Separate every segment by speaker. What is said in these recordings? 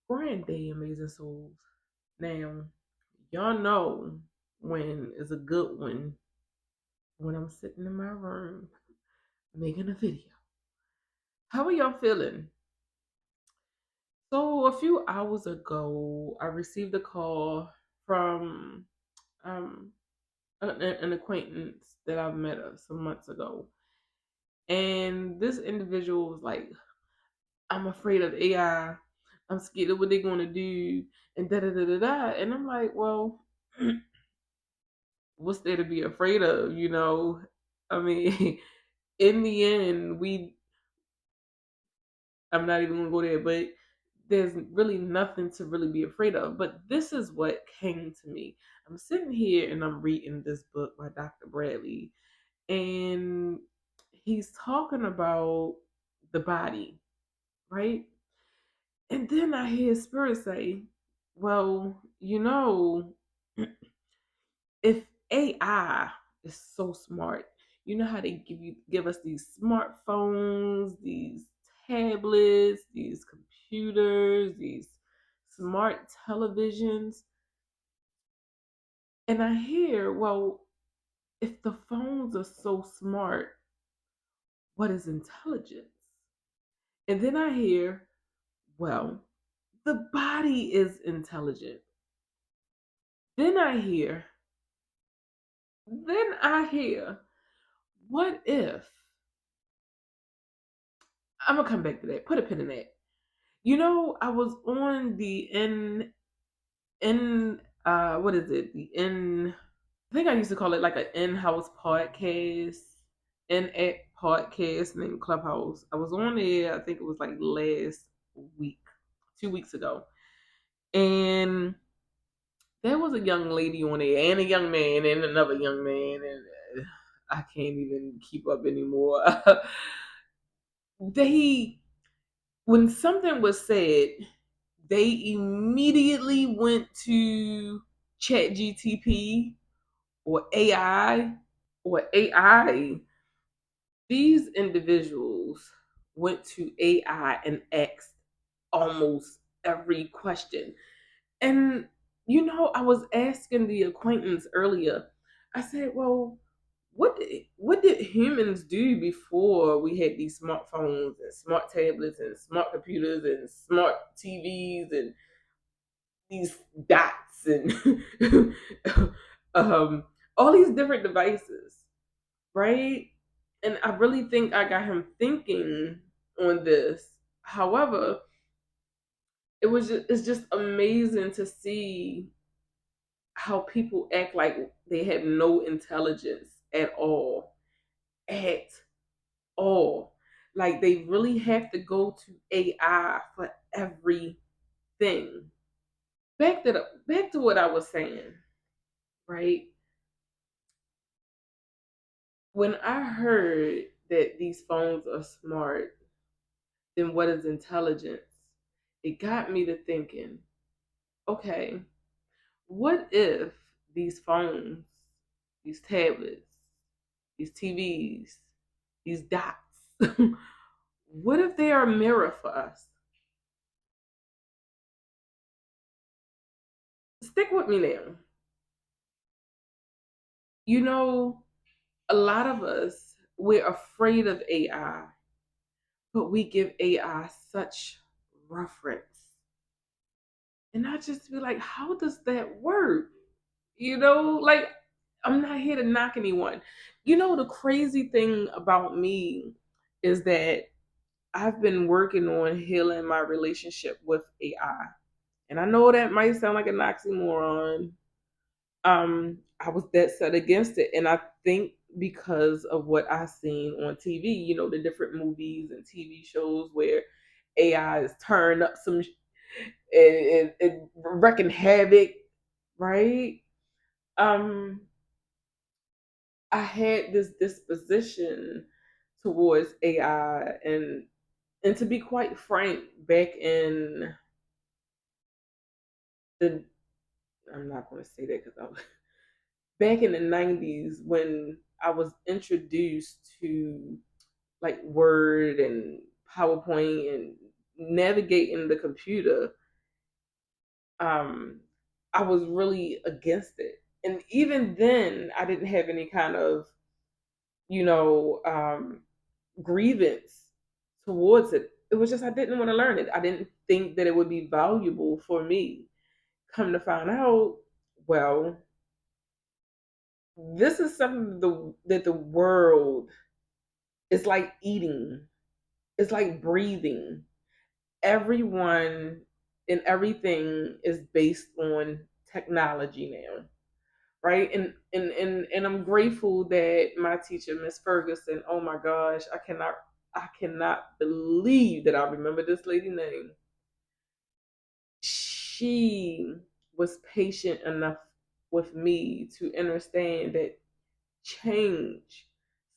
Speaker 1: Grand day, amazing souls. Now, y'all know when is a good one when I'm sitting in my room making a video. How are y'all feeling? So, a few hours ago, I received a call from um, an acquaintance that I've met some months ago. And this individual was like, I'm afraid of AI. I'm scared of what they're going to do. And da da da da da. And I'm like, well, what's there to be afraid of? I mean, in the end, I'm not even gonna go there, but there's really nothing to really be afraid of. But this is what came to me. I'm sitting here and I'm reading this book by Dr. Bradley, and he's talking about the body, right? And then I hear Spirit say, well, if AI is so smart, you know how they give us these smartphones, these tablets, these computers, these smart televisions, and I hear, well, if the phones are so smart, what is intelligence? And then I hear, well, the body is intelligent. Then I hear, then I hear, what if I'm gonna come back to that. Put a pin in that. I was on the what is it? The in I think I used to call it like an in-house podcast, in-app podcast named Clubhouse. I was on there, I think it was like last week, 2 weeks ago. And there was a young lady on there and a young man and another young man, and I can't even keep up anymore. they When something was said, they immediately went to ChatGTP or AI. These individuals went to AI and asked almost every question. And I was asking the acquaintance earlier. I said, "Well, what did humans do before we had these smartphones and smart tablets and smart computers and smart TVs and these dots and um, all these different devices, right?" And I really think I got him thinking on this. However, it's just amazing to see how people act like they have no intelligence at all. At all. Like they really have to go to AI for everything. Back to what I was saying, right? When I heard that these phones are smart, then what is intelligence? It got me to thinking, okay, what if these phones, these tablets, these TVs, these dots, what if they are a mirror for us? Stick with me now. You know, a lot of us, we're afraid of AI, but we give AI such reference. And I just be like, how does that work? Like, I'm not here to knock anyone. The crazy thing about me is that I've been working on healing my relationship with AI. And I know that might sound like an oxymoron. I was dead set against it. And I think because of what I seen on TV, the different movies and TV shows where AI is turning up and wrecking havoc, right? Um, I had this disposition towards AI, and to be quite frank, back in the I'm not going to say that because I was back in the 90s when I was introduced to like Word and PowerPoint and navigating the computer. um, I was really against it. And even then, I didn't have any kind of, you know, grievance towards it. It was just I didn't want to learn it. I didn't think that it would be valuable for me. Come to find out, well, this is something that the world is like eating. It's like breathing. Everyone and everything is based on technology now, right? And I'm grateful that my teacher, Miss Ferguson, oh my gosh, I cannot believe that I remember this lady name. She was patient enough with me to understand that change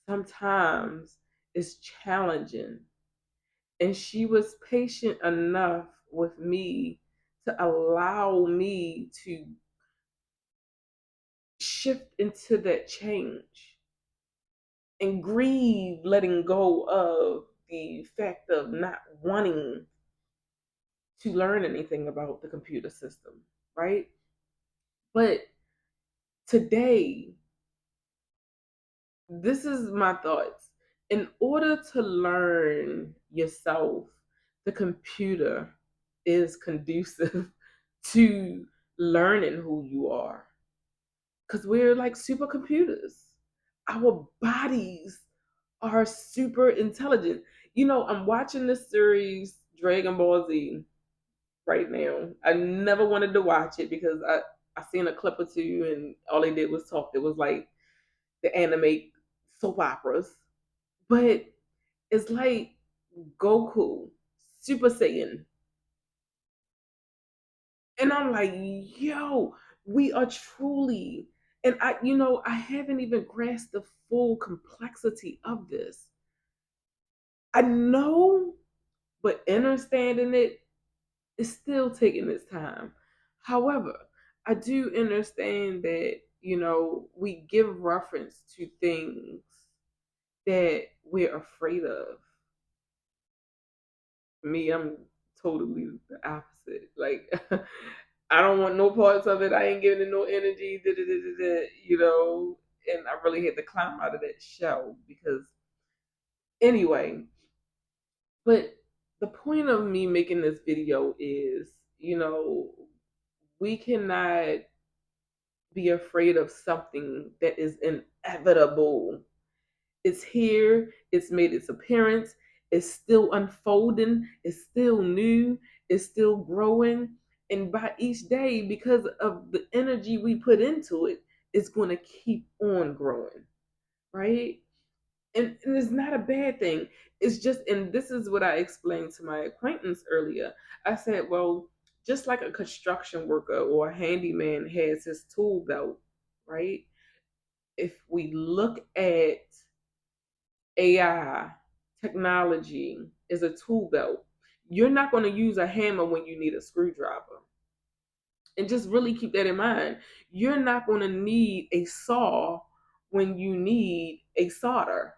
Speaker 1: sometimes is challenging. And she was patient enough with me to allow me to shift into that change and grieve letting go of the fact of not wanting to learn anything about the computer system, right? But today, this is my thoughts. In order to learn yourself, the computer is conducive to learning who you are because we're like supercomputers. Our bodies are super intelligent. You know, I'm watching this series, Dragon Ball Z, right now. I never wanted to watch it because I seen a clip or two and all they did was talk. It was like the anime soap operas. But it's like Goku, Super Saiyan. And I'm like, yo, we are truly, and I haven't even grasped the full complexity of this. I know, but understanding it is still taking its time. However, I do understand that, we give reference to things that we're afraid of. Me, I'm totally the opposite. Like, I don't want no parts of it. I ain't giving it no energy. Da, da, da, da, da, and I really had to climb out of that shell because, anyway. But the point of me making this video is, we cannot be afraid of something that is inevitable. It's here, it's made its appearance, it's still unfolding, it's still new, it's still growing. And by each day, because of the energy we put into it, it's going to keep on growing, right? And it's not a bad thing. It's just, and this is what I explained to my acquaintance earlier. I said, well, just like a construction worker or a handyman has his tool belt, right? If we look at AI, technology is a tool belt. You're not going to use a hammer when you need a screwdriver. And just really keep that in mind. You're not going to need a saw when you need a solder,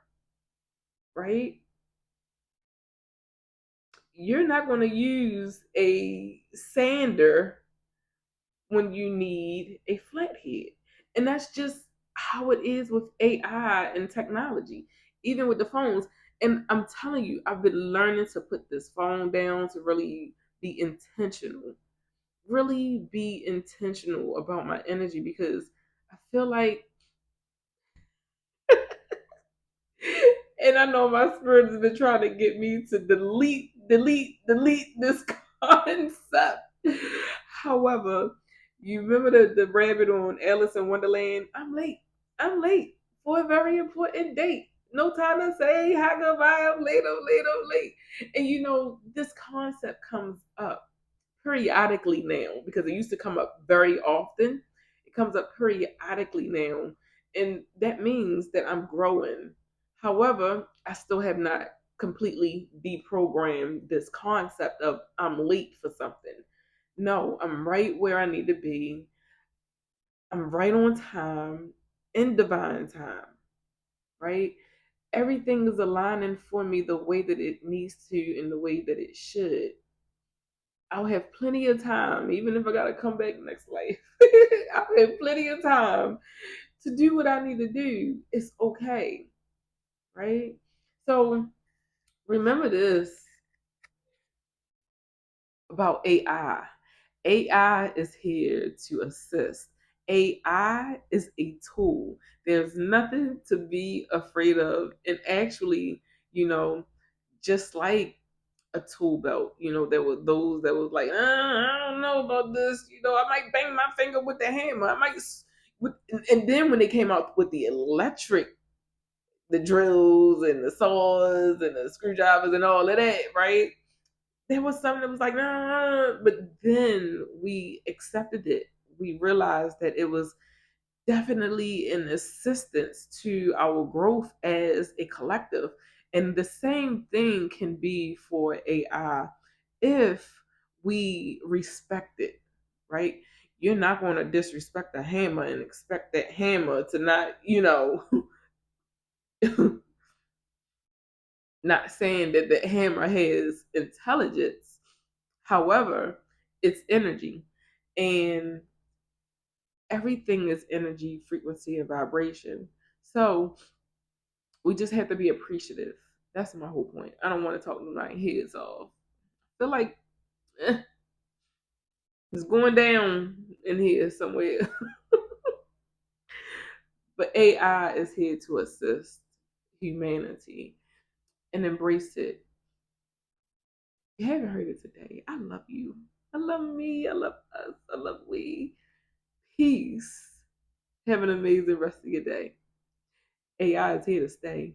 Speaker 1: right? You're not going to use a sander when you need a flathead. And that's just how it is with AI and technology, even with the phones. And I'm telling you, I've been learning to put this phone down to really be intentional, really be intentional about my energy because I feel like, and I know my spirit has been trying to get me to delete this concept. However, you remember the rabbit on Alice in Wonderland? I'm late. I'm late for a very important date. No time to say hi goodbye. I'm late. I'm late. I'm late. And this concept comes up periodically now because it used to come up very often. It comes up periodically now. And that means that I'm growing. However, I still have not completely deprogrammed this concept of I'm late for something. No, I'm right where I need to be. I'm right on time in divine time, right? Everything is aligning for me the way that it needs to and the way that it should. I'll have plenty of time, even if I gotta come back next life. I'll have plenty of time to do what I need to do. It's okay, right? So remember this about AI. AI is here to assist. AI is a tool. There's nothing to be afraid of. And actually, you know, just like a tool belt, there were those that was like, I don't know about this. I might bang my finger with the hammer. I might. And then when they came out with the electric, the drills and the saws and the screwdrivers and all of that, right? There was something that was like, nah, but then we accepted it. We realized that it was definitely an assistance to our growth as a collective. And the same thing can be for AI if we respect it, right? You're not going to disrespect a hammer and expect that hammer to not, not saying that the hammer has intelligence. However, it's energy. And everything is energy, frequency, and vibration. So we just have to be appreciative. That's my whole point. I don't want to talk my heads off. I feel like it's going down in here somewhere. But AI is here to assist humanity and embrace it. If you haven't heard it today, I love you. I love me. I love us. I love we. Peace. Have an amazing rest of your day. AI is here to stay.